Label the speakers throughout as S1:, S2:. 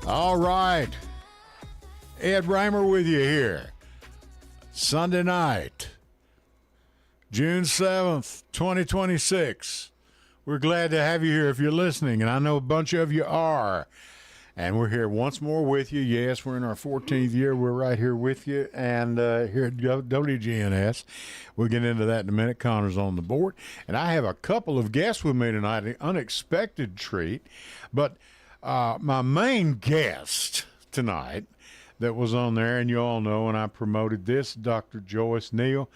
S1: All right. Ed Raymer with you here. Sunday night, June 7th, 2026. We're glad to have you here if you're listening, and I know a bunch of you are. And we're here once more with you. Yes, we're in our 14th year. We're right here with you. And here at WGNS, we'll get into that in a minute. Connor's on the board. And I have a couple of guests with me tonight, an unexpected treat. But my main guest tonight that was on there, and you all know, and I promoted this, Dr. Joyce Neal.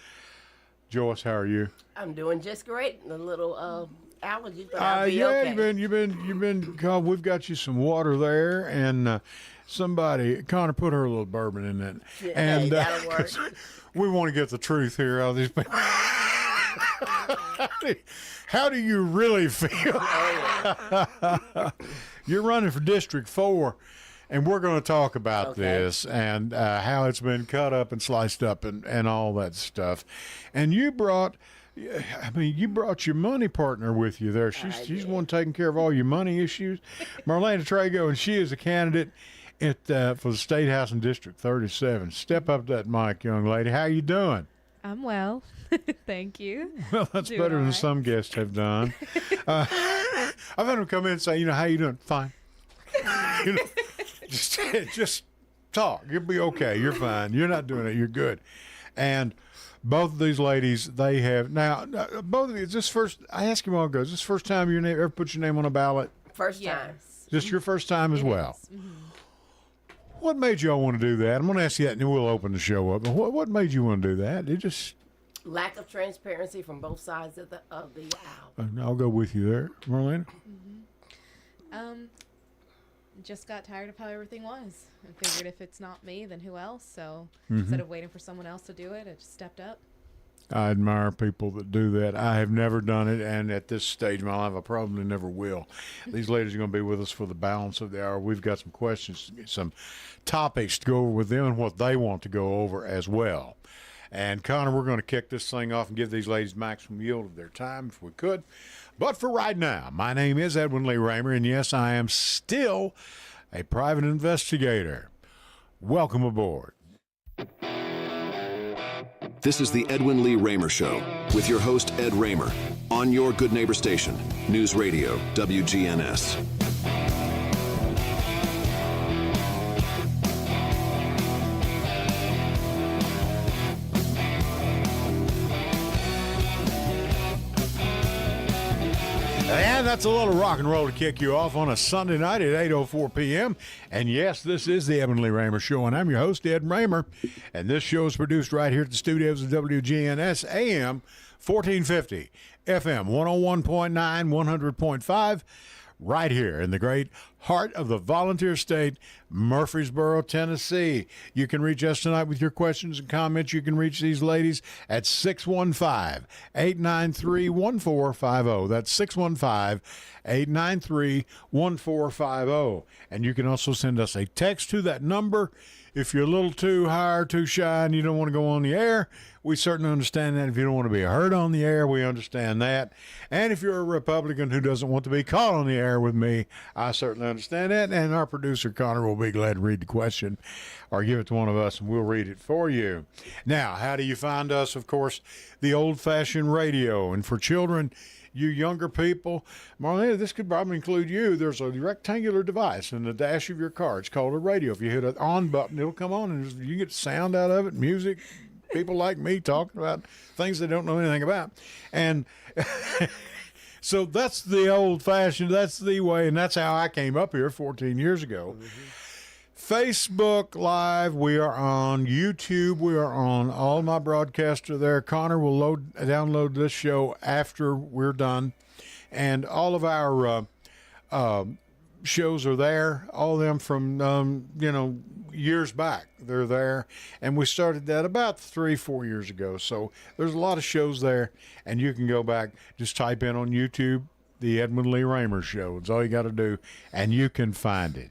S1: Joyce, how are you?
S2: I'm doing just great. A little allergies, but I'll be
S1: yeah,
S2: okay.
S1: you've been. We've got you some water there, and Connor put her a little bourbon in that,
S2: Yeah,
S1: and
S2: hey, that'll work.
S1: we want to get the truth here out of these people. How do you really feel? You're running for District 4, and we're going to talk about this and how it's been cut up and sliced up and all that stuff. And you brought your money partner with you there. She's the one taking care of all your money issues. Marlena Trago, and she is a candidate for the State House in District 37. Step up to that mic, young lady. How you doing?
S3: I'm well. Thank you.
S1: Well, that's better than some guests have done. I've had them come in and say, how you doing? Fine. Just talk. You'll be okay. You're fine. You're not doing it. You're good. And both of these ladies, they have now. Both of you. Is this first? I asked you a while ago. Is this first time you ever put your name on a ballot?
S2: First time.
S3: Yes.
S1: Just your first time as well.
S3: Mm-hmm.
S1: What made y'all want to do that? I'm going to ask you that, and then we'll open the show up. But what made you want to do that? It just
S2: Lack of transparency from both sides of the aisle.
S1: I'll go with you there, Marlena.
S3: Just got tired of how everything was. I figured if it's not me, then who else? So instead of waiting for someone else to do it, I just stepped up.
S1: I admire people that do that. I have never done it, and at this stage of my life, I probably never will. These ladies are going to be with us for the balance of the hour. We've got some questions, some topics to go over with them and what they want to go over as well. And, Connor, we're going to kick this thing off and give these ladies maximum yield of their time if we could. But for right now, my name is Edwin Lee Raymer, and yes, I am still a private investigator. Welcome aboard.
S4: This is the Edwin Lee Raymer Show with your host, Ed Raymer, on your Good Neighbor station, News Radio, WGNS.
S1: And that's a little rock and roll to kick you off on a Sunday night at 8:04 p.m. And yes, this is the Edwin Lee Raymer Show, and I'm your host, Ed Raymer. And this show is produced right here at the studios of WGNS, AM 1450, FM 101.9, 100.5, right here in the great heart of the volunteer state, Murfreesboro, Tennessee. You can reach us tonight with your questions and comments. You can reach these ladies at 615-893-1450. That's 615-893-1450. And you can also send us a text to that number. If you're a little too high or too shy and you don't want to go on the air, we certainly understand that. If you don't want to be heard on the air, we understand that. And if you're a Republican who doesn't want to be caught on the air with me, I certainly understand that. And our producer, Connor, will be glad to read the question or give it to one of us, and we'll read it for you. Now, how do you find us? Of course, the old-fashioned radio. And for children, you younger people, Marlena, this could probably include you. There's a rectangular device in the dash of your car. It's called a radio. If you hit an on button, it'll come on, and you get sound out of it, music, people like me talking about things they don't know anything about. And so that's the old-fashioned, that's the way, and that's how I came up here 14 years ago. Facebook Live, we are on YouTube, we are on all my broadcasts are there. Connor will download this show after we're done, and all of our shows are there, all of them from years back. They're there, and we started that about 3-4 years ago. So there's a lot of shows there, and you can go back, just type in on YouTube the Edwin Lee Raymer Show. It's all you got to do, and you can find it.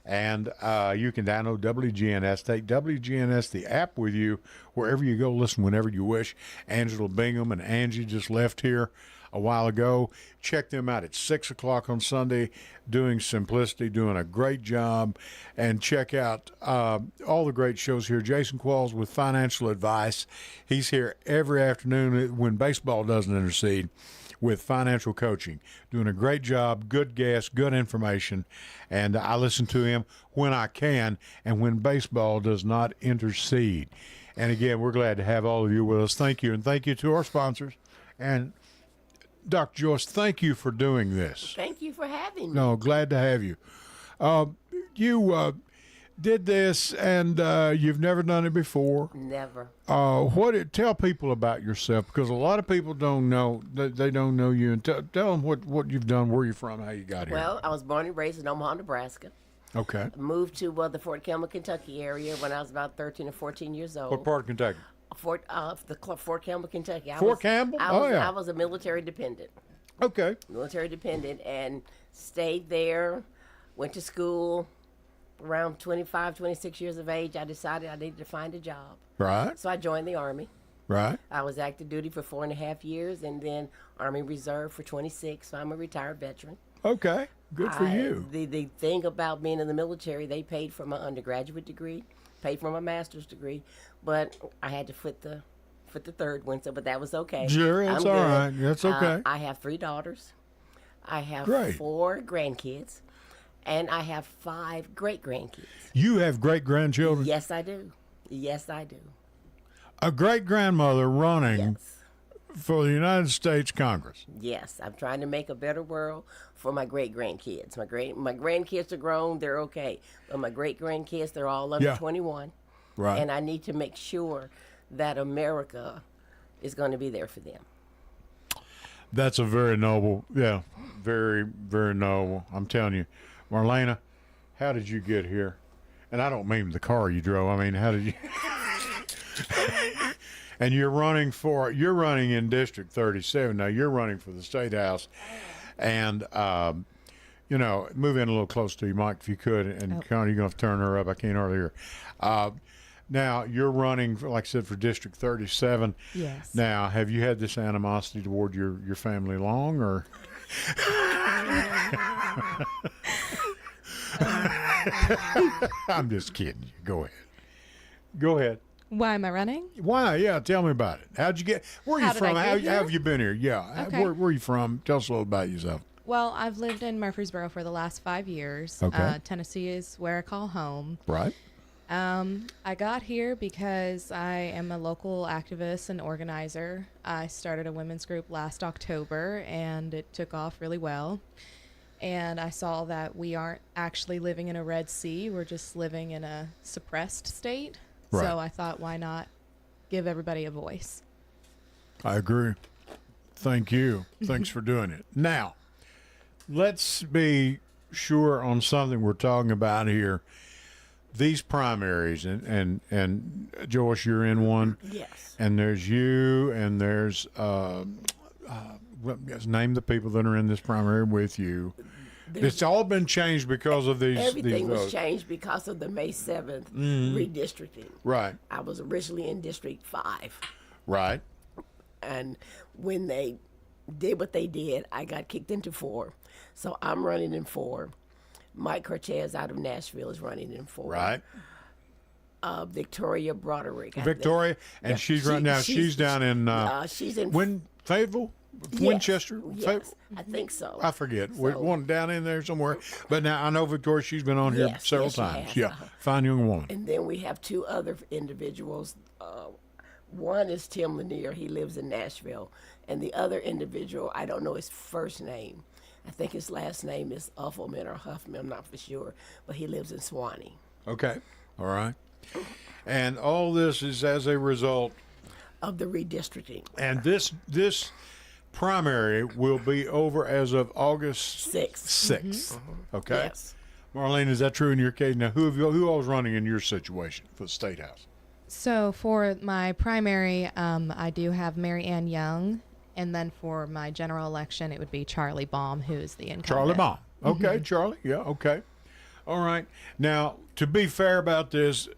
S1: And you can download WGNS. Take WGNS, the app, with you wherever you go. Listen whenever you wish. Angela Bingham and Angie just left here a while ago. Check them out at 6 o'clock on Sunday, doing Simplicity, doing a great job. And check out all the great shows here. Jason Qualls with financial advice. He's here every afternoon when baseball doesn't intercede with financial coaching. Doing a great job, good guests, good information. And I listen to him when I can and when baseball does not intercede. And again, we're glad to have all of you with us. Thank you. And thank you to our sponsors. And Dr. Joyce, thank you for doing this.
S2: Thank you for having me.
S1: No, glad to have you. You did this, and you've never done it before.
S2: Never.
S1: Tell people about yourself, because a lot of people don't know. They don't know you. And tell them what you've done, where you're from, how you got here.
S2: Well, I was born and raised in Omaha, Nebraska.
S1: Okay.
S2: Moved to the Fort Campbell, Kentucky area when I was about 13 or 14 years old.
S1: What part of Kentucky?
S2: Fort Campbell, Kentucky.
S1: Fort Campbell?
S2: I was a military dependent.
S1: Okay.
S2: Military dependent, and stayed there, went to school. Around 25, 26 years of age, I decided I needed to find a job.
S1: Right.
S2: So I joined the Army.
S1: Right.
S2: I was active duty for 4.5 years, and then Army Reserve for 26, so I'm a retired veteran.
S1: Okay. Good for you.
S2: The thing about being in the military, they paid for my undergraduate degree, paid for my master's degree, but I had to foot the third one, but that was okay.
S1: Sure, that's all right. That's okay.
S2: I have 3 daughters. I have
S1: Great.
S2: 4 grandkids, and I have 5 great-grandkids.
S1: You have great-grandchildren?
S2: Yes, I do. Yes, I do.
S1: A great-grandmother running
S2: Yes.
S1: for the United States Congress.
S2: Yes, I'm trying to make a better world for my great-grandkids. My grandkids are grown, they're okay. But my great-grandkids, they're all under 21.
S1: Right.
S2: And I need to make sure that America is going to be there for them.
S1: That's a very noble, very, very noble. I'm telling you. Marlena, how did you get here? And I don't mean the car you drove. I mean, how did you... And you're running in District 37. Now, you're running for the State House. And, move in a little close to your mic if you could. And Connie, you're going to have to turn her up. I can't hardly hear. Now, you're running, like I said, for District 37.
S3: Yes.
S1: Now, have you had this animosity toward your family long, or? I'm just kidding you. Go ahead.
S3: Why am I running?
S1: Why? Yeah, tell me about it. How'd you get? Where are you
S3: How did I
S1: from?
S3: get
S1: How
S3: here?
S1: have you been here? Yeah.
S3: Okay.
S1: Where are you from? Tell us a little about yourself.
S3: Well, I've lived in Murfreesboro for the last 5 years.
S1: Okay.
S3: Tennessee is where I call home.
S1: Right.
S3: I got here because I am a local activist and organizer. I started a women's group last October, and it took off really well. And I saw that we aren't actually living in a Red Sea. We're just living in a suppressed state.
S1: Right.
S3: So I thought, why not give everybody a voice?
S1: I agree. Thank you. Thanks for doing it. Now, let's be sure on something we're talking about here. These primaries, and Joyce, you're in one.
S2: Yes.
S1: And there's you, and there's name the people that are in this primary with you. It's all been changed because of these.
S2: Everything was
S1: votes.
S2: changed because of the May 7th redistricting.
S1: Right.
S2: I was originally in District 5.
S1: Right.
S2: And when they did what they did, I got kicked into 4. So I'm running in 4. Mike Cortez out of Nashville is running in 4.
S1: Right.
S2: Victoria Broderick.
S1: Victoria, and
S2: Yeah,
S1: she's right now. She's down in.
S2: She's in
S1: Fayetteville,
S2: Yes,
S1: Winchester.
S2: Yes, I think so.
S1: I forget.
S2: So-
S1: One down in there somewhere. But now I know Victoria. She's been on here
S2: Yes,
S1: several
S2: yes, she
S1: times.
S2: has.
S1: Yeah, fine young woman.
S2: And then we have 2 other individuals. One is Tim Lanier. He lives in Nashville. And the other individual, I don't know his first name. I think his last name is Uffelman or Huffman. I'm not for sure. But he lives in Swanee.
S1: Okay. All right. And all this is as a result.
S2: Of the redistricting.
S1: And this primary will be over as of August 6th. Okay.
S2: Yes.
S1: Marlene, is that true in your case? Now, who all is running in your situation for the State House?
S3: So for my primary, I do have Mary Ann Young. And then for my general election, it would be Charlie Baum, who is the incumbent.
S1: Charlie Baum. Okay, Charlie. Yeah, okay. All right. Now, to be fair about this,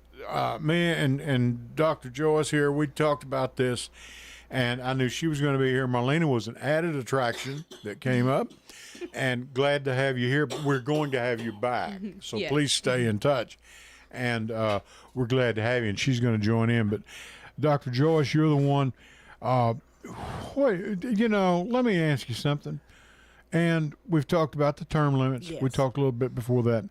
S1: me and Dr. Joyce here, we talked about this, And I knew she was going to be here. Marlena was an added attraction that came up, and glad to have you here. But we're going to have you back, so
S3: Yes.
S1: please stay in touch. And we're glad to have you, and she's going to join in. But Dr. Joyce, you're the one. Let me ask you something. And we've talked about the term limits.
S2: Yes.
S1: We talked a little bit before that.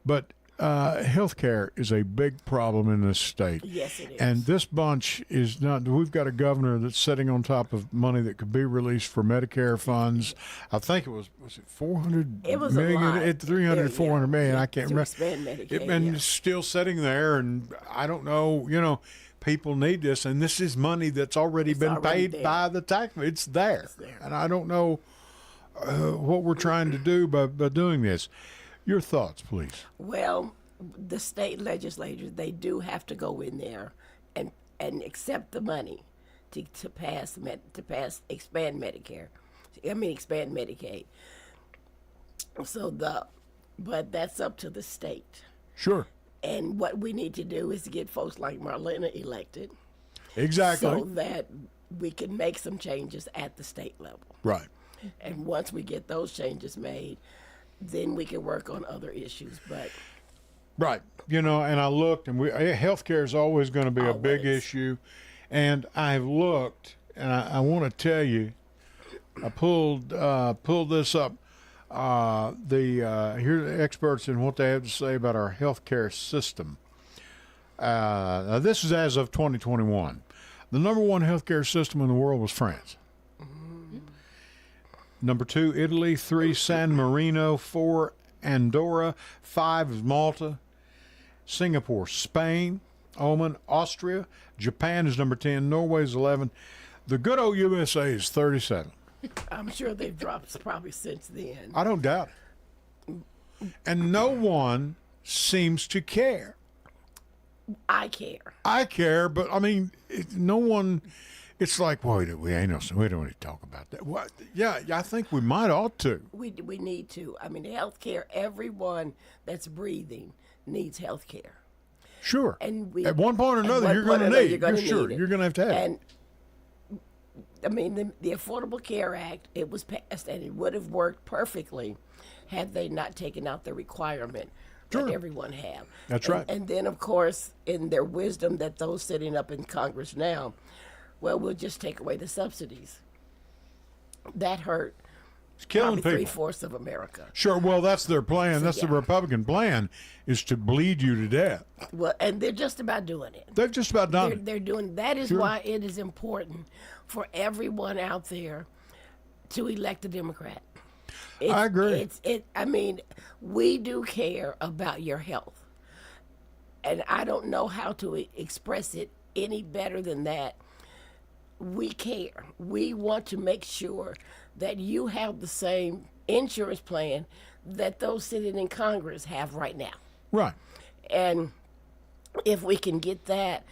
S1: But health care is a big problem in this state.
S2: Yes, it is.
S1: And this bunch is not. We've got a governor that's sitting on top of money that could be released for Medicare funds. I think it was it 400
S2: It was a
S1: million?
S2: lot.
S1: 300, 400 million. I can't
S2: to
S1: remember.
S2: expand Medicaid,
S1: And
S2: yeah.
S1: it's still sitting there, and I don't know. People need this, and this is money that's already been
S2: already
S1: paid
S2: there.
S1: by the tax. It's there,
S2: there.
S1: and I don't know what we're trying to do by doing this. Your thoughts, please.
S2: Well, the state legislatures, they do have to go in there and accept the money to expand Medicare. Expand Medicaid. But that's up to the state.
S1: Sure.
S2: And what we need to do is to get folks like Marlena elected
S1: Exactly.
S2: so that we can make some changes at the state level.
S1: Right.
S2: And once we get those changes made, then we can work on other issues. But
S1: Right. And I looked, and healthcare is always going to be a big
S2: Always.
S1: issue. And I've looked, and I want to tell you, I pulled this up. Here are the experts in what they have to say about our healthcare system. Now this is as of 2021. The number one healthcare system in the world was France. Number 2, Italy. 3, San Marino. 4, Andorra. 5 is Malta. Singapore, Spain, Oman, Austria. Japan is number 10. Norway is 11. The good old USA is 37.
S2: I'm sure they've dropped probably since then.
S1: I don't doubt it. And no one seems to care.
S2: I care.
S1: I care, but no one. It's like, well, we don't need to talk about that. What? Yeah, I think we might ought to.
S2: We need to. Healthcare. Everyone that's breathing needs health care.
S1: Sure.
S2: And we,
S1: at one point or
S2: at
S1: another,
S2: one
S1: you're
S2: point
S1: going
S2: or
S1: to
S2: another,
S1: need.
S2: you're gonna
S1: Sure,
S2: need it.
S1: you're going to have it.
S2: And the Affordable Care Act, it was passed, and it would have worked perfectly had they not taken out the requirement
S1: Sure.
S2: that everyone have.
S1: That's
S2: And-
S1: right.
S2: And then, of course, in their wisdom, that those sitting up in Congress now, well, we'll just take away the subsidies. That hurt
S1: It's killing
S2: probably
S1: people.
S2: 3/4 of America.
S1: Sure. Well, that's their plan. That's the
S2: yeah.
S1: Republican plan, is to bleed you to death.
S2: Well, and they're just about doing it.
S1: They've just about done it.
S2: They're doing. That is
S1: Sure.
S2: why it is important for everyone out there to elect a Democrat.
S1: I agree.
S2: We do care about your health, and I don't know how to express it any better than that. We care. We want to make sure that you have the same insurance plan that those sitting in Congress have right now.
S1: Right.
S2: And if we can get that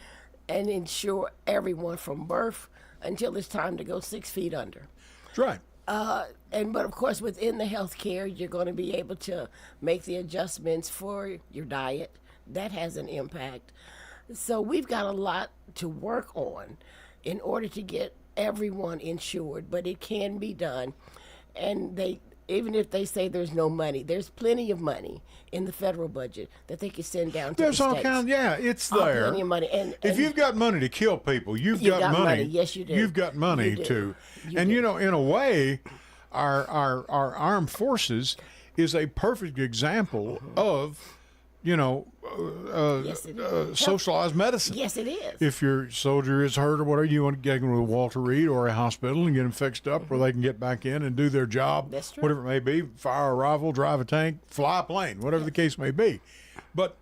S2: and ensure everyone from birth until it's time to go 6 feet under.
S1: That's right.
S2: But of course, within the health care, you're going to be able to make the adjustments for your diet. That has an impact. So we've got a lot to work on in order to get everyone insured, but it can be done. And even if they say there's no money, there's plenty of money in the federal budget that they can send down to
S1: There's
S2: the
S1: all
S2: states.
S1: kinds. Yeah, it's
S2: Oh,
S1: there.
S2: plenty of money. And
S1: If you've got money to kill people, you've got money.
S2: Yes, you do.
S1: You've got money
S2: You do.
S1: to,
S2: You
S1: and
S2: do.
S1: in a way, our armed forces is a perfect example of,
S2: Yes, it is.
S1: socialized medicine.
S2: Yes, it is.
S1: If your soldier is hurt or whatever, you want to get them to Walter Reed or a hospital and get them fixed up where they can get back in and do their job,
S2: That's true.
S1: whatever it may be, fire a rifle, drive a tank, fly a plane, whatever the case may be. But,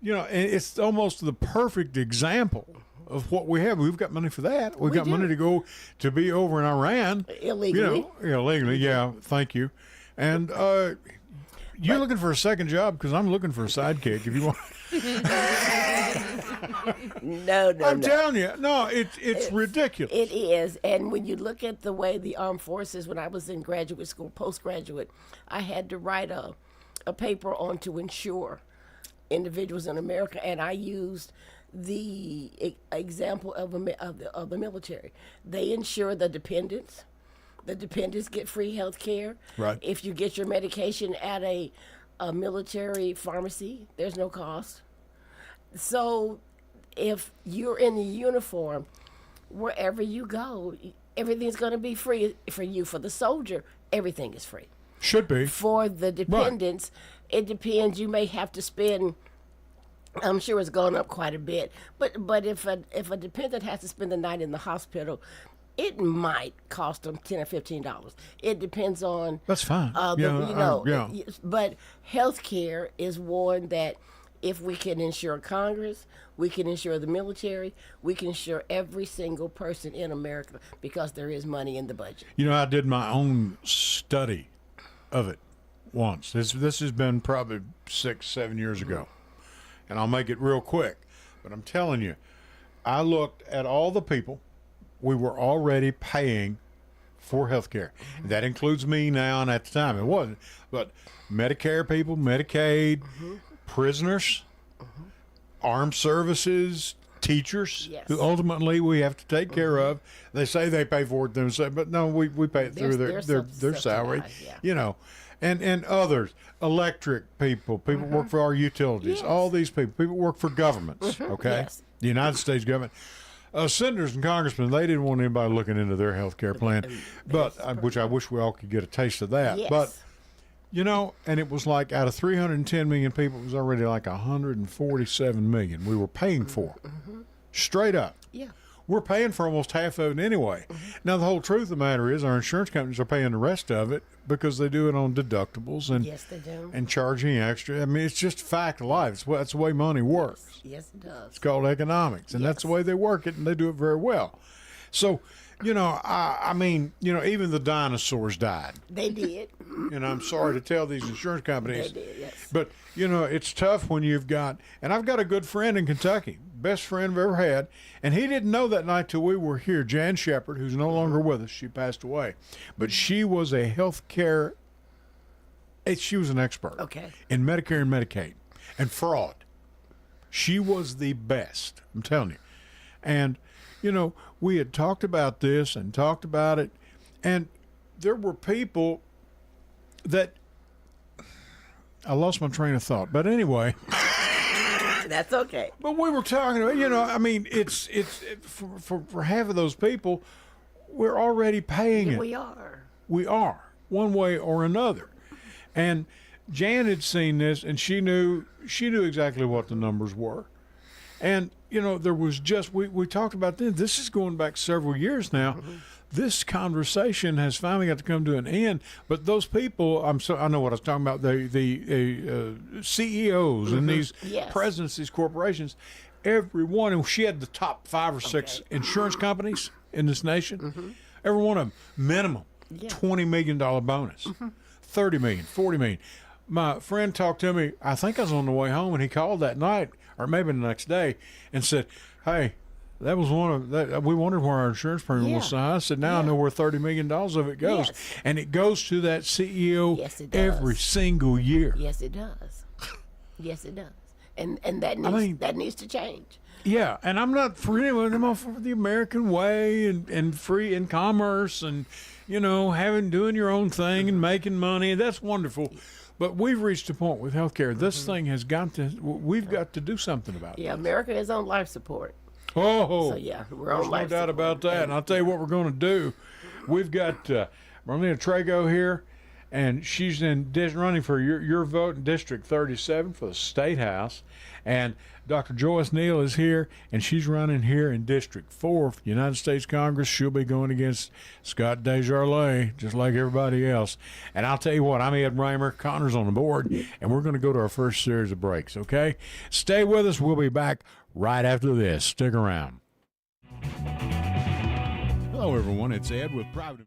S1: and it's almost the perfect example of what we have. We've got money for that. We've got
S2: do.
S1: money to go to be over in Iran.
S2: Illegally.
S1: Illegally, yeah, thank you. And you're looking for a second job because I'm looking for a sidekick if you want.
S2: No.
S1: I'm telling you, no, it's ridiculous.
S2: It is. And when you look at the way the armed forces, when I was in graduate school, postgraduate, I had to write a paper on to insure individuals in America, and I used example of the military. They insure the dependents. The dependents get free health care.
S1: Right.
S2: If you get your medication at a military pharmacy, there's no cost. So if you're in the uniform, wherever you go, everything's going to be free for you. For the soldier, everything is free.
S1: Should be.
S2: For the dependents, it depends. You may have to spend. I'm sure it's gone up quite a bit, but if a dependent has to spend the night in the hospital, it might cost them $10 or $15. It depends on.
S1: That's fine.
S2: Yeah. But health care is one that, if we can insure Congress, we can insure the military, we can insure every single person in America, because there is money in the budget.
S1: You know, I did my own study of it once. This has been probably 6-7 years ago, and I'll make it real quick. But I'm telling you, I looked at all the people we were already paying for health care. That includes me now, and at the time it wasn't. But Medicare people, Medicaid, prisoners, armed services, teachers, who ultimately we have to take care of. They say they pay for it themselves, but no, we pay it through their salary. You know, and others, electric people, work for our utilities, all these people work for governments, okay? The United States government. Senators and congressmen, they didn't want anybody looking into their health care plan, but which I wish we all could get a taste of that. But, you know, and it was like out of 310 million people, it was already like 147 million we were paying for. Straight up.
S2: Yeah.
S1: We're paying for almost half of it anyway. Now, the whole truth of the matter is our insurance companies are paying the rest of it because they do it on deductibles and
S2: they do.
S1: And charging extra. I mean, it's just a fact of life. That's the way money works.
S2: Yes, it does.
S1: It's called economics, and that's the way they work it, and they do it very well. So, you know, I mean, you know, even the dinosaurs died.
S2: They did.
S1: And I'm sorry to tell these insurance companies.
S2: They did, yes.
S1: But, you know, it's tough when you've got, and I've got a good friend in Kentucky, best friend I've ever had, and he didn't know that night till we were here. Jan Shepard, who's no longer with us, she passed away. But she was a health care, she was an expert in Medicare and Medicaid and fraud. She was the best, I'm telling you. And, you know, we had talked about this and talked about it, and there were people that, I lost my train of thought, but anyway.
S2: That's okay.
S1: But we were talking about, you know, I mean, it's for half of those people, we're already paying it.
S2: We are.
S1: We are, one way or another. And Jan had seen this, and she knew exactly what the numbers were. And, you know, there was just, we talked about this is going back several years now. This conversation has finally got to come to an end. But those people, I know what I was talking about, the CEOs and these presidents, these corporations, every one, and she had the top 5 or 6 insurance companies in this nation. Every one of them, minimum $20 million bonus, $30 million, $40 million. My friend talked to me, I think I was on the way home, and he called that night, or maybe the next day, and said, hey, that was one of that. We wondered where our insurance premium was so high. I said, now I know where $30 million of it goes. And it goes to that CEO every single year.
S2: Yes, it does. Yes, it does. And that needs to change.
S1: Yeah, and I'm not for anyone. I'm all for the American way and free and commerce and, you know, doing your own thing and making money. That's wonderful. But we've reached a point with healthcare. This thing has we've got to do something about it.
S2: Yeah, America is on life support.
S1: Oh,
S2: so we're on life
S1: no doubt about that. And I'll tell you what we're going to do. We've got Marlena Trago here, and she's running for your vote in District 37 for the State House. And Dr. Joyce Neal is here, and she's running here in District 4 for the United States Congress. She'll be going against Scott Desjardins, just like everybody else. And I'll tell you what, I'm Ed Raymer. Connor's on the board, and we're going to go to our first series of breaks, okay? Stay with us. We'll be back right after this. Stick around. Hello, everyone. It's Ed with Private.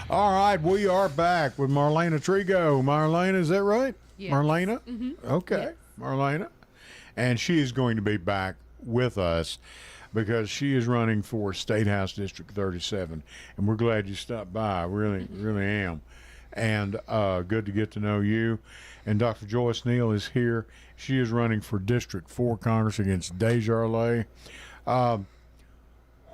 S1: All right, we are back with Marlena Trigo. Marlena, is that right?
S3: Yes.
S1: Marlena?
S3: Mm-hmm.
S1: Okay,
S3: Yes.
S1: Marlena. And she is going to be back with us because she is running for State House District 37. And we're glad you stopped by. I really, really am. And good to get to know you. And Dr. Joyce Neal is here. She is running for District 4 Congress against Desjardins. Where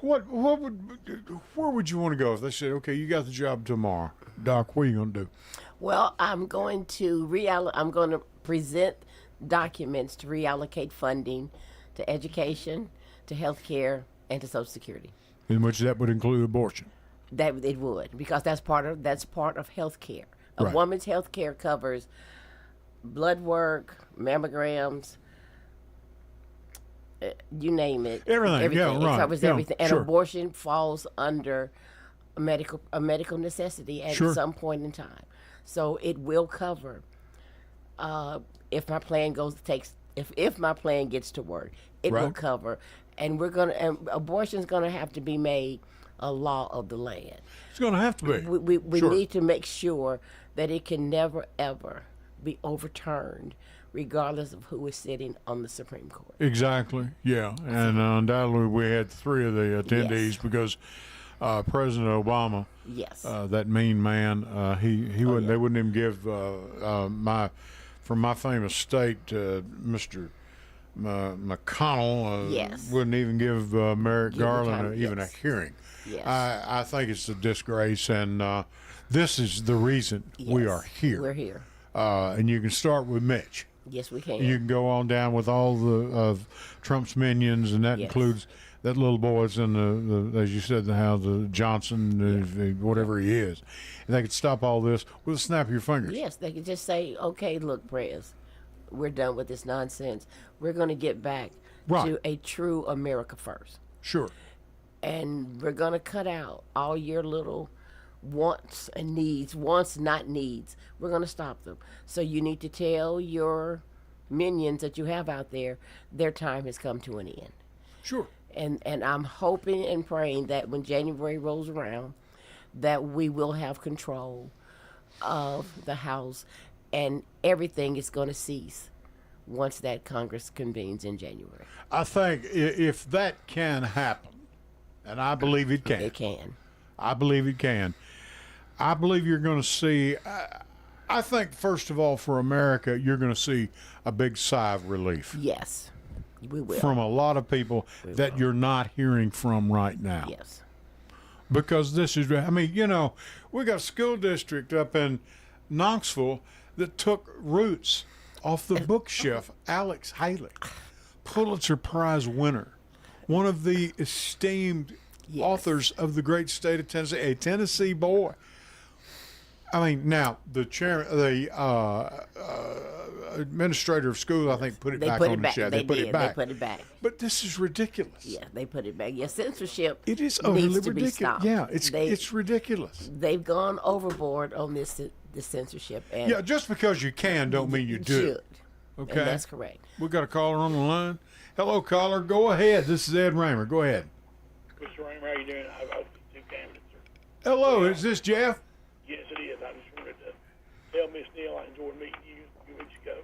S1: would you want to go if they said, okay, you got the job tomorrow? Doc, what are you going to do?
S2: Well, I'm going to present documents to reallocate funding to education, to health care, and to Social Security.
S1: In which that would include abortion.
S2: That it would, because that's part of health care. A
S1: Right.
S2: woman's health care covers blood work, mammograms, you name it.
S1: Everything. Yeah, right.
S2: It covers
S1: Yeah,
S2: everything. And
S1: sure.
S2: abortion falls under a medical necessity at
S1: Sure.
S2: some point in time. So it will cover if my plan if my plan gets to work, it will
S1: Right.
S2: cover. And abortion's gonna have to be made a law of the land.
S1: It's going to have to be.
S2: We
S1: Sure.
S2: need to make sure that it can never ever be overturned, regardless of who is sitting on the Supreme Court.
S1: Exactly. Yeah. And undoubtedly we had 3 of the attendees
S2: Yes.
S1: because President Obama,
S2: Yes.
S1: that mean man, he wouldn't.
S2: yeah.
S1: They wouldn't even give from my famous state, Mr. McConnell
S2: Yes.
S1: wouldn't even give Merrick
S2: Give him
S1: Garland
S2: time,
S1: even
S2: yes.
S1: a hearing.
S2: Yes.
S1: I think it's a disgrace, and this is the reason we
S2: Yes.
S1: are here.
S2: We're here.
S1: And you can start with Mitch.
S2: Yes, we can.
S1: You can go on down with all of Trump's minions, and that
S2: Yes.
S1: includes that little boy's in the as you said, the Johnson, whatever he is. And they could stop all this with a snap of your fingers.
S2: Yes, they could just say, okay, look, Prez, we're done with this nonsense. We're going to get back
S1: Right.
S2: to a true America first.
S1: Sure.
S2: And we're going to cut out all your little wants and needs, wants, not needs. We're going to stop them. So you need to tell your minions that you have out there, their time has come to an end.
S1: Sure.
S2: And I'm hoping and praying that when January rolls around, that we will have control of the House, and everything is going to cease once that Congress convenes in January.
S1: I think if that can happen, and I believe it can.
S2: It can.
S1: I believe it can. I believe you're going to see. I think first of all, for America, you're going to see a big sigh of relief
S2: Yes, we will.
S1: from a lot of people that you're not hearing from right now.
S2: Yes.
S1: Because this is, I mean, we got a school district up in Knoxville that took roots off the bookshelf. Alex Haley, Pulitzer Prize winner, one of the esteemed authors of the great state of Tennessee, a Tennessee boy. I mean, now the chairman, the administrator of schools, I think, put it back on the shelf.
S2: They
S1: put
S2: did.
S1: it back.
S2: They put it back.
S1: But this is ridiculous.
S2: Yeah, they put it back. Yeah, censorship.
S1: It is utterly
S2: needs to be
S1: ridiculous.
S2: stopped.
S1: Yeah, it's ridiculous.
S2: They've gone overboard on this censorship. And
S1: Yeah, just because you can don't mean you do.
S2: should.
S1: Okay.
S2: And that's correct.
S1: We got a caller on the line. Hello, caller. Go ahead. This is Ed Raymer. Go ahead.
S5: Mr. Raymer, how you doing? I voted for 2 candidates, sir.
S1: Hello, is this Jeff?
S5: Yes, it is. I just wanted to tell Miss Neal I enjoyed meeting you a few weeks ago.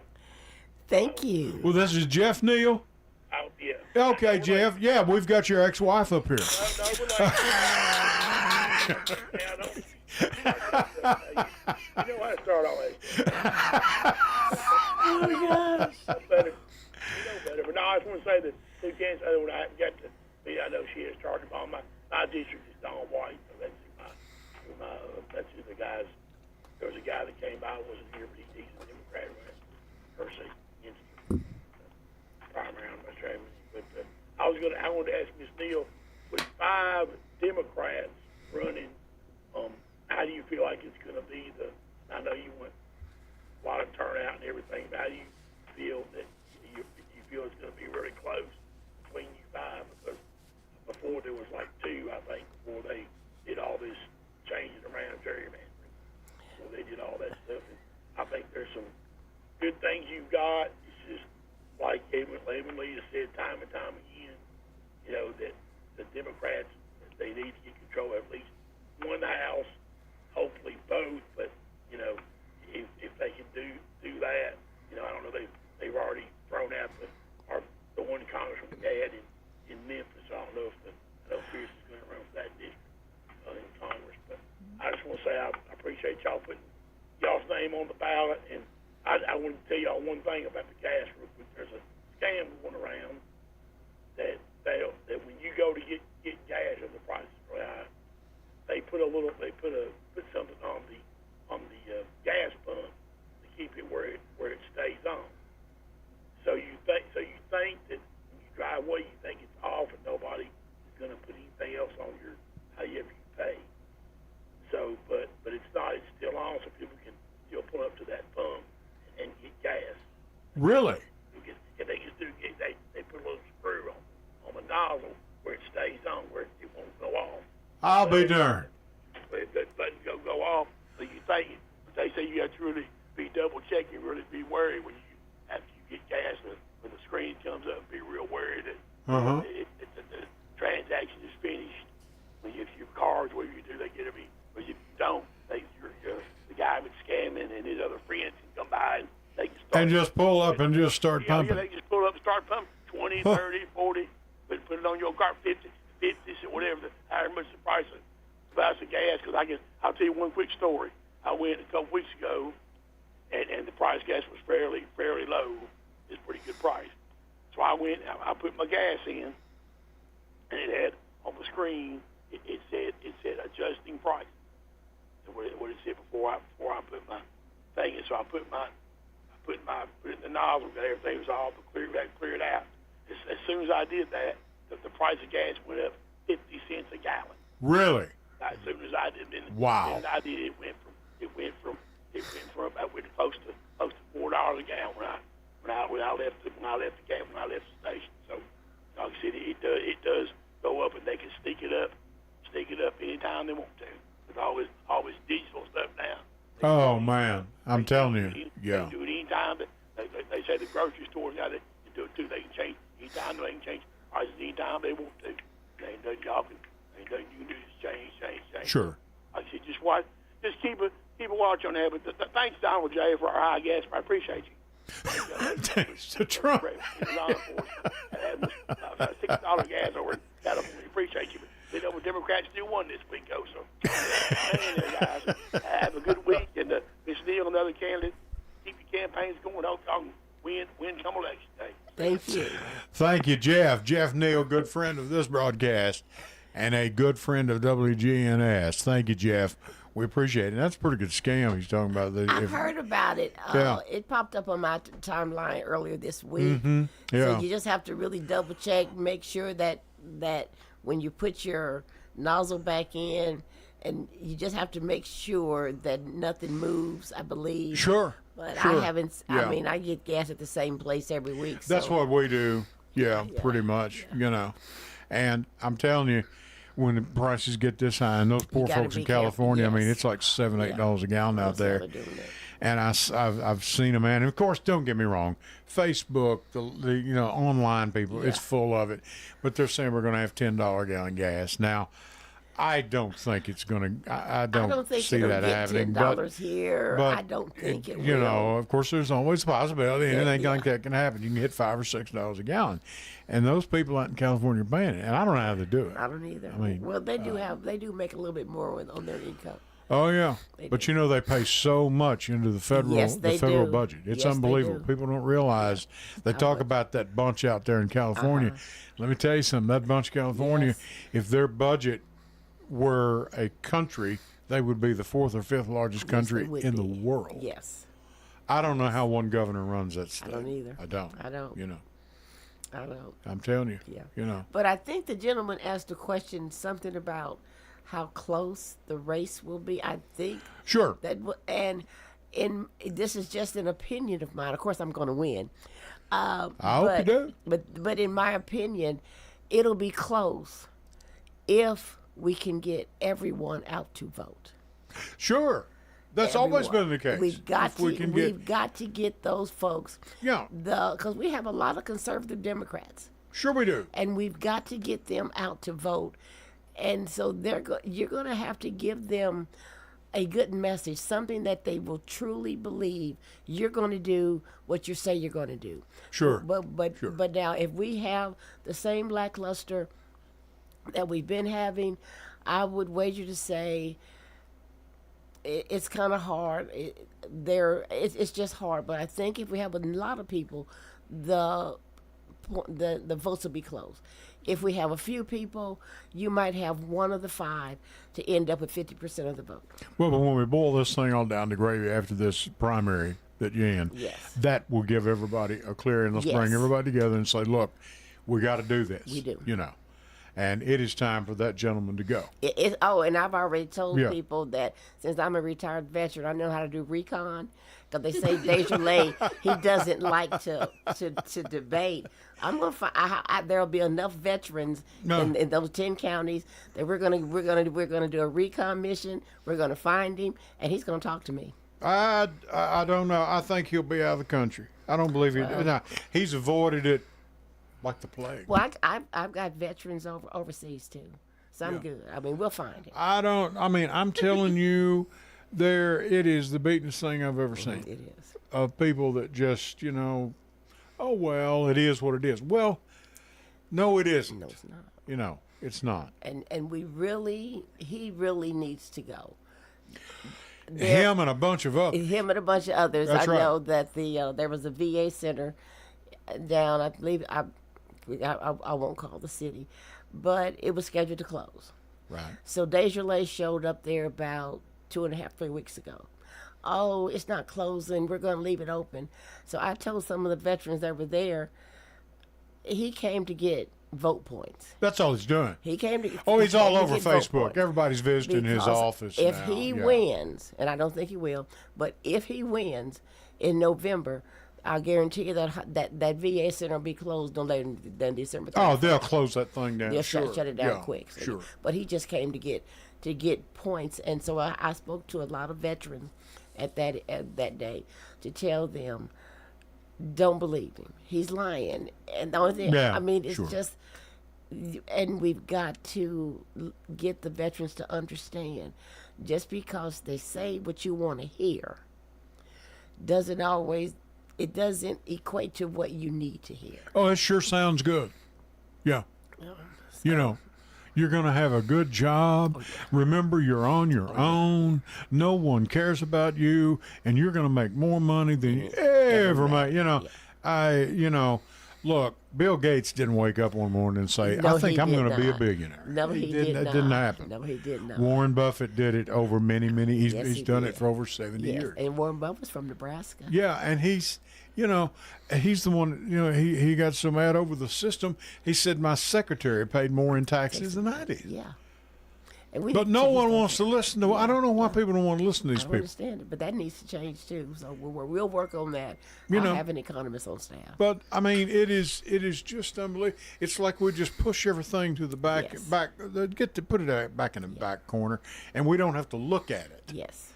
S2: Thank you.
S1: Well, this is Jeff Neal.
S5: Oh, yeah.
S1: Okay, Jeff. Yeah, we've got your ex-wife up here.
S5: No, we're like, yeah, I know. You know how to start all that.
S2: Oh my gosh.
S5: Better. You know better. But no, I just want to say that 2 candidates, when I got to meet, I know she has charged upon my district is Don White. So that's that's who the guys. There was a guy that came by, wasn't here, but he's a Democrat, right? Per se, against primary on my travel. But I wanted to ask Ms. Neal, with 5 Democrats running, how do you feel like it's going to be? I know you want a lot of turnout and everything. But how do you feel that you feel it's going to be really close between you 5? Because before there was like 2, I think, before they did all this changing around gerrymandering. So they did all that stuff. And I think there's some good things you've got. It's just like Evan Lee has said time and time again, that the Democrats, they need to get control at least one house, hopefully both. But if they can do that, I don't know. They've already thrown out the one congressman we had in Memphis. I don't know if Pierce is going to run for that district in Congress. But I just want to say I appreciate y'all putting y'all's name on the ballot. And I want to tell y'all one thing about the gas real quick. There's a scam going around that when you go to get gas and the price is really high, they put something on the gas pump to keep it where it stays on. So you think that when you drive away, you think it's off and nobody is going to put anything else on your however you pay. So, but it's not. It's still on, so people can still pull up to that pump and get gas.
S1: Really?
S5: They put a little screw on the nozzle where it stays on, where it won't go off.
S1: I'll be darned.
S5: That button go off. So you think, they say you have to really be double checking, really be worried when after you get gas, when the screen comes up, be real worried that the transaction is finished. If your car's where you do, they get every. But if you don't, the guy with scamming and his other friends can come by and they can start.
S1: And just pull up and just start pumping.
S5: Yeah, they just pull up and start pumping 20, 30, 40, put it on your car, 50, whatever, however much the price of gas. Because I'll tell you one quick story. I went a couple weeks ago, and the price of gas was fairly low. It's a pretty good price. So I went, I put my gas in, and it had on the screen, it said adjusting price. So what it said before I put my thing in. So I put it in the nozzle, got everything was all cleared out. As soon as I did that, the price of gas went up 50 cents a gallon.
S1: Really?
S5: As soon as I did it,
S1: wow.
S5: And I did it went from about close to $4 a gallon when I left the station. So like I said, it does go up, and they can stick it up anytime they want to. With all this digital stuff now.
S1: Oh man, I'm telling you, yeah.
S5: They do it anytime. They say the grocery stores now they can do it too. They can change anytime. They can change prices anytime they want to. Ain't nothing y'all can. Ain't nothing you can do. Just change.
S1: Sure.
S5: I said just keep a watch on that. But thanks, Donald J, for our high gas. I appreciate you.
S1: Thanks to Trump.
S5: $6 gas over in California. Appreciate you. But Democrats still won this week, though. So, hang in there, guys. Have a good week. And Ms. Neal, another candidate, keep your campaigns going. Don't win come election day.
S2: Thank you.
S1: Thank you, Jeff. Jeff Neal, good friend of this broadcast and a good friend of WGNS. Thank you, Jeff. We appreciate it. That's a pretty good scam he's talking about.
S2: I've heard about it.
S1: Yeah.
S2: It popped up on my timeline earlier this week.
S1: Mm-hmm. Yeah.
S2: So you just have to really double check, make sure that when you put your nozzle back in, and you just have to make sure that nothing moves, I believe.
S1: Sure.
S2: But
S1: sure.
S2: I haven't,
S1: Yeah.
S2: I mean, I get gas at the same place every week.
S1: That's
S2: so.
S1: what we do. Yeah, pretty much, And I'm telling you, when the prices get this high, and those poor folks in California,
S2: careful,
S1: I mean,
S2: yes.
S1: it's like $7, $8 a gallon out there.
S2: They're doing that.
S1: And I've seen them, and of course, don't get me wrong, Facebook, the online people, it's full of it. But they're saying we're going to have $10 a gallon gas. Now, I don't think it's going to. I don't
S2: think
S1: see
S2: it'll
S1: that
S2: get
S1: happening.
S2: $10 here.
S1: But
S2: I don't think it will.
S1: Of course, there's always a possibility anything like that can happen. You can hit $5 or $6 a gallon, and those people out in California are paying it, and I don't know how to do it.
S2: I don't either.
S1: I mean,
S2: well, they do make a little bit more on their income.
S1: Oh yeah, but they pay so much into the federal federal
S2: do.
S1: budget. It's
S2: Yes, they
S1: unbelievable.
S2: do.
S1: People don't realize. They talk about that bunch out there in California. Let me tell you something. That bunch of California, if their budget were a country, they would be the 4th or 5th largest country in the world.
S2: Yes.
S1: I don't know how one governor runs that state.
S2: I don't either.
S1: I don't.
S2: I don't. I don't.
S1: I'm telling you.
S2: Yeah. But I think the gentleman asked a question, something about how close the race will be. I think.
S1: Sure.
S2: And this is just an opinion of mine. Of course, I'm going to win.
S1: I hope you do.
S2: But in my opinion, it'll be close if we can get everyone out to vote.
S1: Sure. That's always been the case.
S2: We've got to get those folks.
S1: Yeah.
S2: Because we have a lot of conservative Democrats.
S1: Sure we do.
S2: And we've got to get them out to vote. And so you're going to have to give them a good message, something that they will truly believe you're going to do what you say you're going to do.
S1: Sure.
S2: But now, if we have the same lackluster that we've been having, I would wager to say it's kind of hard. It's just hard. But I think if we have a lot of people, the votes will be close. If we have a few people, you might have one of the 5 to end up with 50% of the vote.
S1: Well, but when we boil this thing all down to gravy after this primary that you're in,
S2: Yes.
S1: that will give everybody a clear, and let's
S2: Yes.
S1: bring everybody together and say, look, we got to do this.
S2: We do.
S1: You know, and it is time for that gentleman to go.
S2: And I've already told
S1: Yeah.
S2: people that since I'm a retired veteran, I know how to do recon. Because they say Desjardins, he doesn't like to debate. I'm gonna find. There'll be enough veterans in those 10 counties that we're gonna do a recon mission. We're gonna find him, and he's gonna talk to me.
S1: I don't know. I think he'll be out of the country. I don't believe he. No, he's avoided it like the plague.
S2: Well, I've got veterans overseas too, so I'm good. I mean, we'll find him.
S1: I'm telling you, it is the beatingest thing I've ever seen.
S2: It is.
S1: Of people that just, oh, well, it is what it is. Well, no, it isn't.
S2: No, it's not.
S1: It's not.
S2: And he really needs to go.
S1: Him and a bunch of others.
S2: Him and a bunch of others.
S1: That's right.
S2: I know that there was a VA center down, I believe, I won't call the city, but it was scheduled to close.
S1: Right.
S2: So Desjardins showed up there about 2.5, 3 weeks ago. Oh, it's not closing. We're going to leave it open. So I told some of the veterans that were there, he came to get vote points.
S1: That's all he's doing.
S2: He came to.
S1: He's all
S2: came to
S1: over
S2: get vote
S1: Facebook.
S2: points.
S1: Everybody's visiting his
S2: Because
S1: office
S2: If
S1: now.
S2: he
S1: Yeah.
S2: wins, and I don't think he will, but if he wins in November, I guarantee you that VA center will be closed no later than December 31st.
S1: Oh, they'll close that thing down.
S2: They'll
S1: Sure.
S2: shut it down
S1: Yeah,
S2: quick. So,
S1: Sure.
S2: But he just came to get points, and so I spoke to a lot of veterans at that day to tell them, don't believe him. He's lying. And the only thing,
S1: Yeah,
S2: it's
S1: sure.
S2: just, and we've got to get the veterans to understand, just because they say what you want to hear, it doesn't equate to what you need to hear.
S1: Oh, it sure sounds good. Yeah. You're going to have a good job. Remember, you're on your own. No one cares about you, and you're going to make more money than you ever made. Look, Bill Gates didn't wake up one morning and say,
S2: No,
S1: I think
S2: he
S1: I'm
S2: did
S1: going to be a
S2: not.
S1: billionaire.
S2: No, he did
S1: That
S2: not.
S1: didn't happen.
S2: No, he did not.
S1: Warren Buffett did it over many.
S2: Yes,
S1: He's
S2: he
S1: done
S2: did.
S1: it for over 70
S2: Yes,
S1: years.
S2: and Warren Buffett's from Nebraska.
S1: Yeah, and he's the one, he got so mad over the system. He said my secretary paid more in taxes than I did.
S2: Yeah. And we
S1: But
S2: need to
S1: no
S2: change
S1: one
S2: that.
S1: wants to listen to. I don't know why people don't want to listen to
S2: I
S1: these
S2: don't
S1: people.
S2: understand it, but that needs to change too. So we'll work on that.
S1: You
S2: I'll
S1: know.
S2: have an economist on staff.
S1: But it is just unbelievable. It's like we just push everything to the back,
S2: Yes.
S1: put it back in the back corner, and we don't have to look at it.
S2: Yes.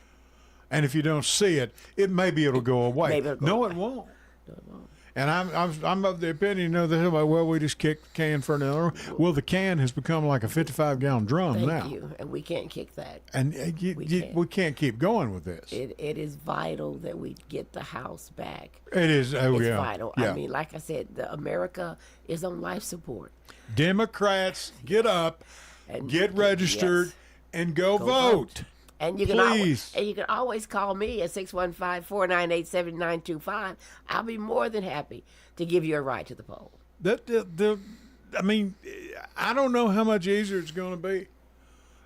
S1: And if you don't see it, it'll go away.
S2: Maybe it'll go
S1: No,
S2: away.
S1: it won't.
S2: No, it won't.
S1: And I'm of the opinion, well, we just kicked the can for another. Well, the can has become like a 55-gallon drum now.
S2: Thank you. And we can't kick that.
S1: And we can't keep going with this.
S2: It is vital that we get the House back.
S1: It is. Oh,
S2: It's
S1: yeah.
S2: vital.
S1: Yeah.
S2: I mean, like I said, America is on life support.
S1: Democrats, get up,
S2: And
S1: get registered,
S2: yes.
S1: and go vote.
S2: And you can
S1: Please.
S2: always call me at 615-498-7925. I'll be more than happy to give you a ride to the poll.
S1: I don't know how much easier it's going to be.